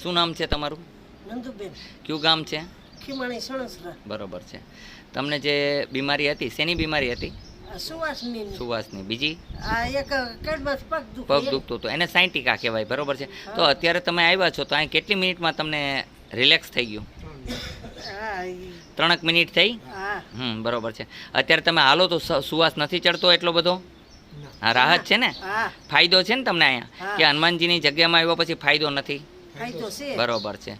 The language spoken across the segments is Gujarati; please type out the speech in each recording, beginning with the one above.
શું નામ છે તમારું? નંદુબેન. કયું ગામ છે? ખીમાણી સણસરા. બરોબર છે. તમને જે બીમારી હતી, શેની બીમારી હતી? સુવાસની. સુવાસની. બીજી? આ એક કડમાં પગ દુખે. પગ દુખતો હતો, એને સાયન્ટિકા કહેવાય. બરોબર છે. તો અત્યારે તમે આવ્યા છો તો અહીં કેટલી મિનિટમાં તમને રિલેક્સ થઈ ગયું? હા 3 મિનિટ થઈ? હા બરોબર છે. અત્યારે તમે હાલો તો સુવાસ નથી ચડતો એટલો બધો? હા, રાહત છે ને? હા ફાયદો છે ને તમને અહીંયા કે હનુમાનજીની જગ્યામાં આવ્યા પછી ફાયદો નથી? ફાયદો છે. બરોબર છે.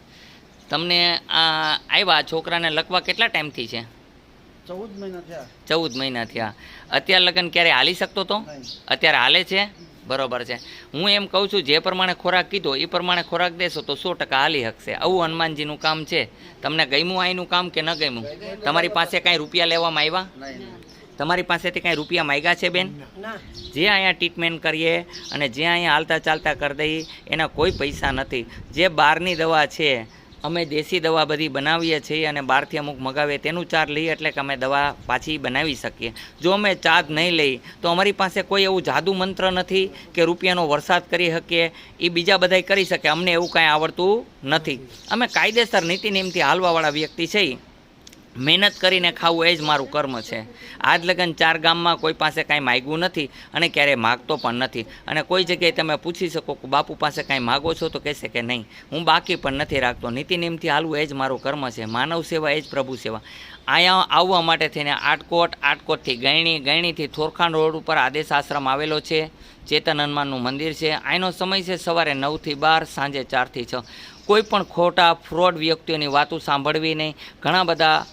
તમને આ આવ્યા છોકરાને લખવા કેટલા ટાઈમથી છે? 14 મહિના થયા. 14 મહિના થયા. અત્યારે લગન ક્યારે હાલી શકતો તો? અત્યારે હાલે છે? બરોબર છે. હું એમ કહું છું જે પ્રમાણે ખોરાક કીધો એ પ્રમાણે ખોરાક દેશો તો 100% હાલી શકશે. આવું હનુમાનજીનું કામ છે. તમને ગમ્યું અહીંનું કામ કે ન ગમ્યું? તમારી પાસે કાંઈ રૂપિયા લેવામાં આવ્યા? તમારી પાસેથી કાંઈ રૂપિયા માંગ્યા છે બેન? ના જે અહીંયા ટ્રીટમેન્ટ કરીએ અને જે અહીંયા હાલતા ચાલતા કરી દઈએ એના કોઈ પૈસા નથી. જે બહારની દવા છે, અમે દેશી દવા બધી બનાવીએ છીએ અને બહારથી અમુક મગાવીએ તેનું ચાર્જ લઈએ એટલે કે અમે દવા પાછી બનાવી શકીએ. જો અમે ચાર્જ નહીં લઈએ તો અમારી પાસે કોઈ એવું જાદુ મંત્ર નથી કે રૂપિયાનો વરસાદ કરી શકીએ. એ બીજા બધાય કરી શકે, અમને એવું કાંઈ આવડતું નથી. અમે કાયદેસર નીતિ નિયમથી હાલવાવાળા વ્યક્તિ છીએ. મહેનત કરીને ખાવું એ જ મારું કર્મ છે. આજ લગન 4 ગામમાં કોઈ પાસે કાંઈ માગ્યું નથી અને ક્યારેય માગતો પણ નથી. અને કોઈ જગ્યાએ તમે પૂછી શકો કે બાપુ પાસે કાંઈ માગો છો તો કહેશે કે નહીં, હું બાકી પણ નથી રાખતો. નીતિ નિયમથી હાલવું એ જ મારું કર્મ છે. માનવ સેવા એ જ પ્રભુ સેવા. અહીંયા આવવા માટે થઈને આટકોટથી ગયણીથી થોરખાણ રોડ ઉપર આદેશ આશ્રમ આવેલો છે. ચેતન હનુમાનનું મંદિર છે. અહીંનો સમય છે સવારે 9 થી 12, સાંજે 4 થી 6. કોઈ પણ ખોટા ફ્રોડ વ્યક્તિઓની વાતો સાંભળવી નહીં. ઘણા બધા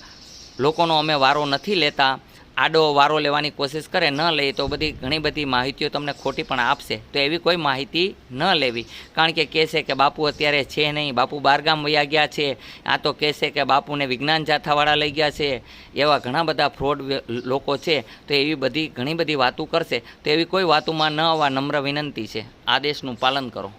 લોકોનો અમે વારો નથી લેતા. આડો વારો લેવાની કોશિશ કરે, ન લે તો ઘણી બધી માહિતીઓ તમને ખોટી પણ આપશે. તો એવી કોઈ માહિતી ન લેવી. કારણ કે કહેશે કે બાપુ અત્યારે છે નહીં, બાપુ બહારગામ વયા ગયા છે. આ તો કહેશે કે બાપુને વિજ્ઞાન જાથાવાળા લઈ ગયા છે. એવા ઘણા બધા ફ્રોડ લોકો છે. તો એવી ઘણી બધી વાતો કરશે. તો એવી કોઈ વાતોમાં ન આવવા નમ્ર વિનંતી છે. આદેશનું પાલન કરો.